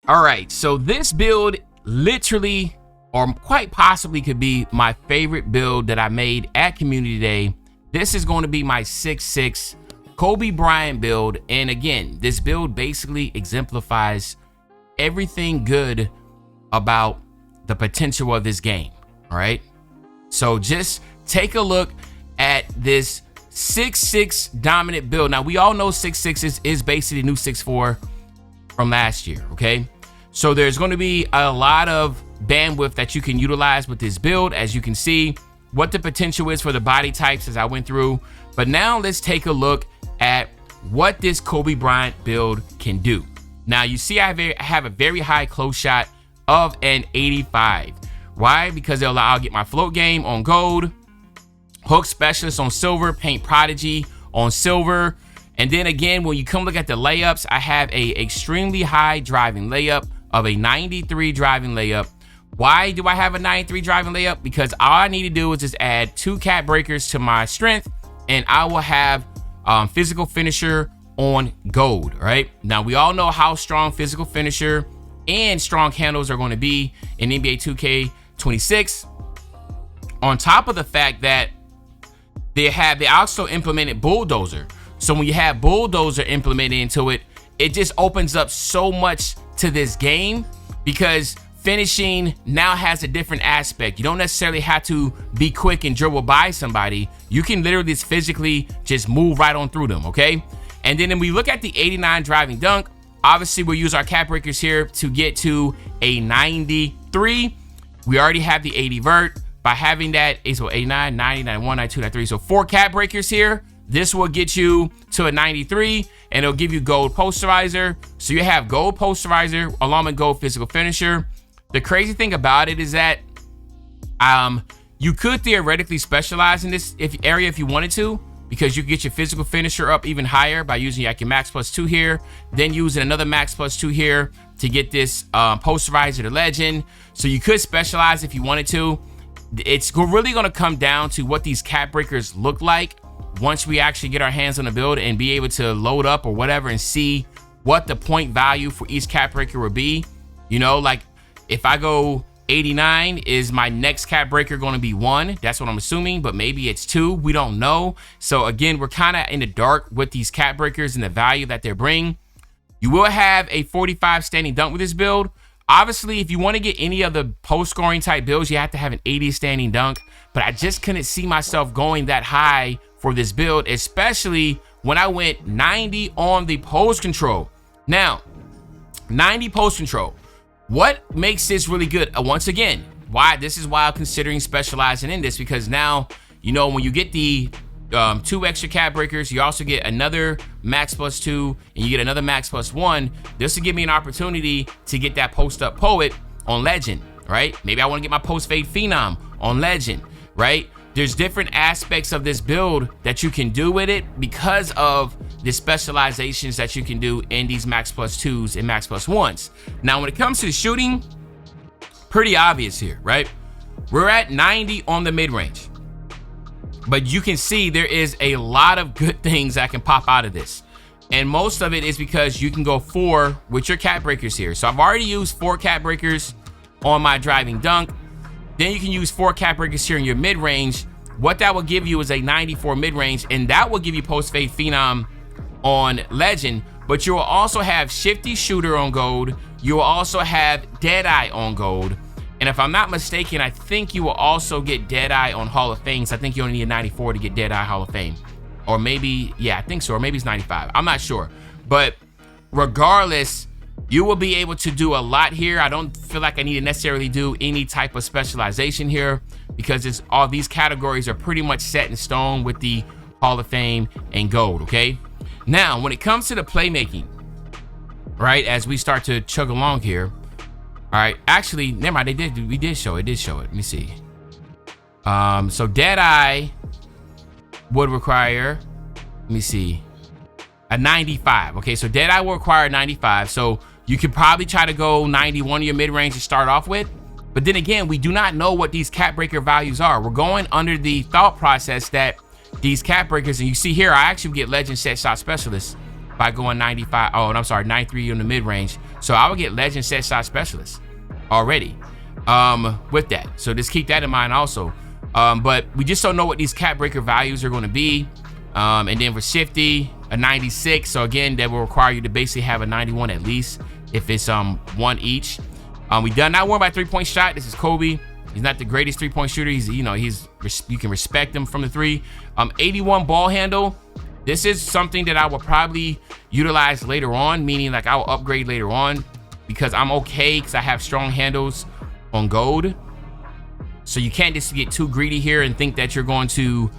All right, so this build literally or quite possibly could be my favorite build that I made at Community Day. This is going to be my 6'6" Kobe Bryant build. And again, this build basically exemplifies everything good about the potential of this game. All right, so just take a look at this 6'6" dominant build. Now we all know 6'6" is basically the new 6'4" from last year. Okay, so there's going to be a lot of bandwidth that you can utilize with this build, as you can see what the potential is for the body types as I went through. But now let's take a look at what this Kobe Bryant build can do. Now you see I have a very high close shot of an 85. Why? Because I'll get my float game on gold, hook specialist on silver, paint prodigy on silver. And then again, when you come look at the layups, I have a extremely high driving layup of a 93 driving layup. Why do I have a 93 driving layup? Because all I need to do is just add 2 cap breakers to my strength, and I will have physical finisher on gold. Right now, we all know how strong physical finisher and strong handles are going to be in NBA 2K26. On top of the fact that they also implemented bulldozer. So when you have bulldozer implemented into it, it just opens up so much to this game, because finishing now has a different aspect. You don't necessarily have to be quick and dribble by somebody. You can literally just physically just move right on through them. Okay, and then when we look at the 89 driving dunk, obviously we'll use our cap breakers here to get to a 93. We already have the 80 vert. By having that, so 89, 90, 91, 92, 93. So 4 cap breakers here. This will get you to a 93, and it'll give you gold posterizer. So you have gold posterizer along with gold physical finisher. The crazy thing about it is that you could theoretically specialize in this area if you wanted to, because you get your physical finisher up even higher by using like your max +2 here, then using another max +2 here to get this posterizer to legend. So you could specialize if you wanted to. It's really going to come down to what these cap breakers look like once we actually get our hands on the build and be able to load up or whatever and see what the point value for each cap breaker will be. You know, like if I go 89, is my next cap breaker going to be 1? That's what I'm assuming, but maybe it's 2. We don't know. So again, we're kind of in the dark with these cap breakers and the value that they're bringing. You will have a 45 standing dunk with this build. Obviously, if you want to get any of the post scoring type builds, you have to have an 80 standing dunk, but I just couldn't see myself going that high for this build, especially when I went 90 on the post control. Now, 90 post control. What makes this really good? Once again, this is why I'm considering specializing in this, because now, you know, when you get the 2 extra cap breakers, you also get another max +2, and you get another max +1. This will give me an opportunity to get that post up poet on legend, right? Maybe I want to get my post fade phenom on legend, right? There's different aspects of this build that you can do with it because of the specializations that you can do in these max +2s and max +1s. Now, when it comes to the shooting, pretty obvious here, right? We're at 90 on the mid-range, but you can see there is a lot of good things that can pop out of this. And most of it is because you can go 4 with your cap breakers here. So I've already used 4 cap breakers on my driving dunk. Then you can use 4 cap breakers here in your mid-range. What that will give you is a 94 mid-range, and that will give you post-fade phenom on legend. But you will also have shifty shooter on gold. You will also have deadeye on gold. And if I'm not mistaken, I think you will also get deadeye on Hall of Fame. So I think you only need a 94 to get deadeye Hall of Fame. Or maybe, yeah, I think so. Or maybe it's 95. I'm not sure. But regardless, you will be able to do a lot here. I don't feel like I need to necessarily do any type of specialization here, because all these categories are pretty much set in stone with the Hall of Fame and gold, okay? Now, when it comes to the playmaking, right, as we start to chug along here, all right, actually, never mind, we did show it. Let me see. So Deadeye would require, let me see, a 95. Okay, so Deadeye will require a 95. So you could probably try to go 91 of your mid-range to start off with. But then again, we do not know what these cap breaker values are. We're going under the thought process that these cap breakers, and you see here, I actually get legend set shot specialist by going 95. Oh, and I'm sorry, 93 in the mid range. So I would get legend set shot specialist already with that. So just keep that in mind also. But we just don't know what these cap breaker values are going to be. And then for shifty, a 96. So again, that will require you to basically have a 91 at least if it's one each. We done not worry about 3-point shot. This is Kobe. He's not the greatest 3-point shooter. He's you can respect him from the 3. 81 ball handle. This is something that I will probably utilize later on, meaning like I will upgrade later on because I'm okay because I have strong handles on gold. So you can't just get too greedy here and think that you're going to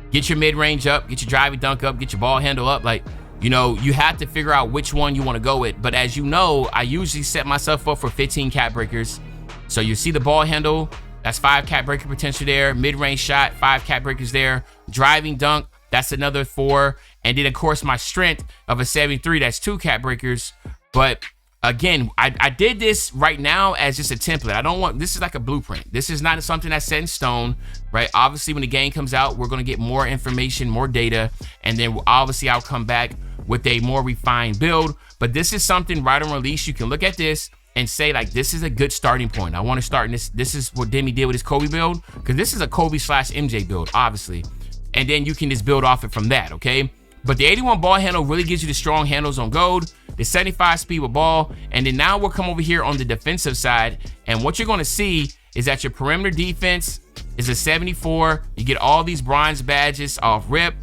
get your mid-range up, get your driving dunk up, get your ball handle up. Like, you know, you have to figure out which one you want to go with. But as you know, I usually set myself up for 15 cap breakers. So you see the ball handle, that's 5 cap breaker potential there. Mid-range shot, 5 cap breakers there. Driving dunk, that's another 4. And then of course my strength of a 73, that's 2 cap breakers. But again, I did this right now as just a template. This is like a blueprint. This is not something that's set in stone, right? Obviously when the game comes out, we're gonna get more information, more data, and then obviously I'll come back with a more refined build. But this is something right on release. You can look at this and say like, this is a good starting point. I want to start in this. This is what Demi did with his Kobe build, because this is a Kobe / MJ build, obviously. And then you can just build off it from that, okay? But the 81 ball handle really gives you the strong handles on gold, the 75 speed with ball, and then now we'll come over here on the defensive side, and what you're gonna see is that your perimeter defense is a 74. You get all these bronze badges off rip.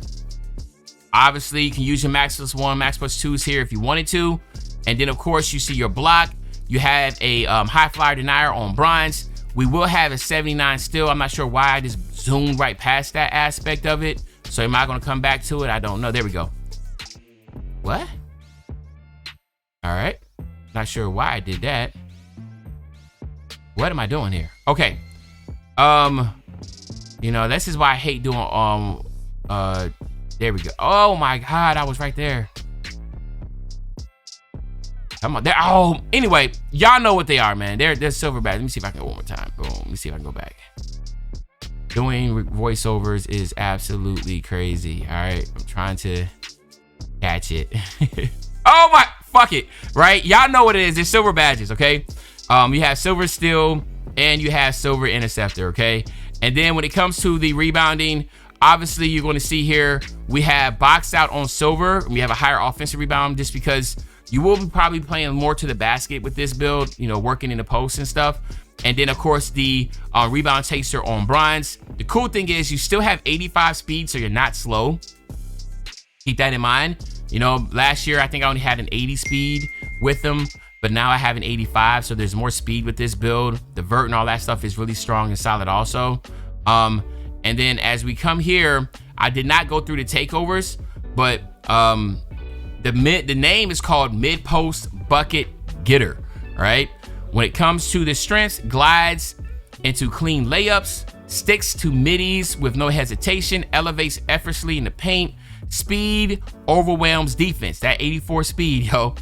Obviously, you can use your max plus 1, max plus 2s here if you wanted to. And then of course, you see your block. You have a high flyer denier on bronze. We will have a 79 still. I'm not sure why I just zoomed right past that aspect of it. So am I gonna come back to it? I don't know. There we go. What? All right. Not sure why I did that. What am I doing here? Okay. You know, this is why I hate doing there we go. Oh my God, I was right there. Come on, there. Oh, anyway, y'all know what they are, man. They're silver badge. Let me see if I can go one more time. Boom. Let me see if I can go back. Doing voiceovers is absolutely crazy. All right, I'm trying to catch it. Oh my, fuck it, right? Y'all know what it is. It's silver badges, okay? You have silver steal and you have silver interceptor, okay? And then when it comes to the rebounding, obviously you're going to see here we have boxed out on silver. We have a higher offensive rebound just because you will be probably playing more to the basket with this build, you know, working in the post and stuff. And then of course the rebound chaser on bronze. The cool thing is you still have 85 speed, so you're not slow. Keep that in mind. You know, last year I think I only had an 80 speed with them, but now I have an 85, so there's more speed with this build. The vert and all that stuff is really strong and solid also. And then as we come here, I did not go through the takeovers, but the name is called mid post bucket getter. All right. When it comes to the strengths, glides into clean layups, sticks to middies with no hesitation, elevates effortlessly in the paint, speed overwhelms defense. That 84 speed, yo.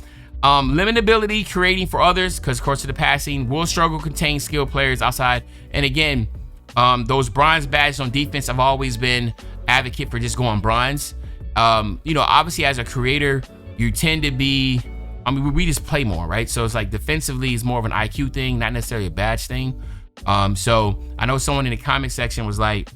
Limited ability, creating for others, because of course of the passing, will struggle, contain skilled players outside. And again, those bronze badges on defense, I've always been advocate for just going bronze. You know, obviously as a creator, you tend to be, I mean, we just play more, right? So it's like defensively is more of an IQ thing, not necessarily a badge thing. So I know someone in the comment section was like,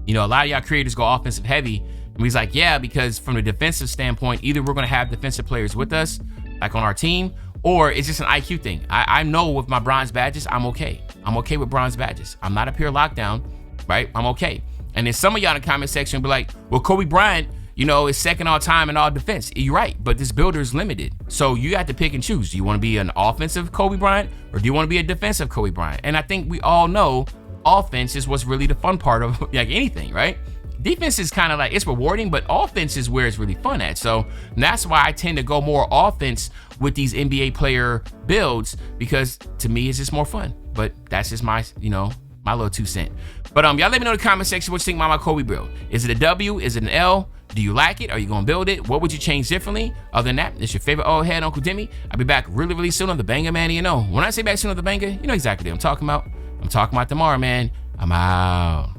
you know, a lot of y'all creators go offensive heavy. And he's like, yeah, because from a defensive standpoint, either we're going to have defensive players with us, like on our team, or it's just an IQ thing. I know with my bronze badges, I'm okay. I'm okay with bronze badges. I'm not a pure lockdown, right? I'm okay. And then some of y'all in the comment section be like, well, Kobe Bryant, you know, is second all time in all defense. You're right, but this builder is limited. So you have to pick and choose. Do you want to be an offensive Kobe Bryant or do you want to be a defensive Kobe Bryant? And I think we all know offense is what's really the fun part of like anything, right? Defense is kind of like, it's rewarding, but offense is where it's really fun at. So that's why I tend to go more offense with these NBA player builds, because to me, it's just more fun. But that's just my, you know, my little 2 cents. But y'all let me know in the comment section what you think about my Kobe build. Is it a W? Is it an L? Do you like it? Are you gonna build it? What would you change differently? Other than that, it's your favorite old head, Uncle Demi. I'll be back really, really soon on the Banger, man. You know, when I say back soon on the Banger, you know exactly what I'm talking about. I'm talking about tomorrow, man. I'm out.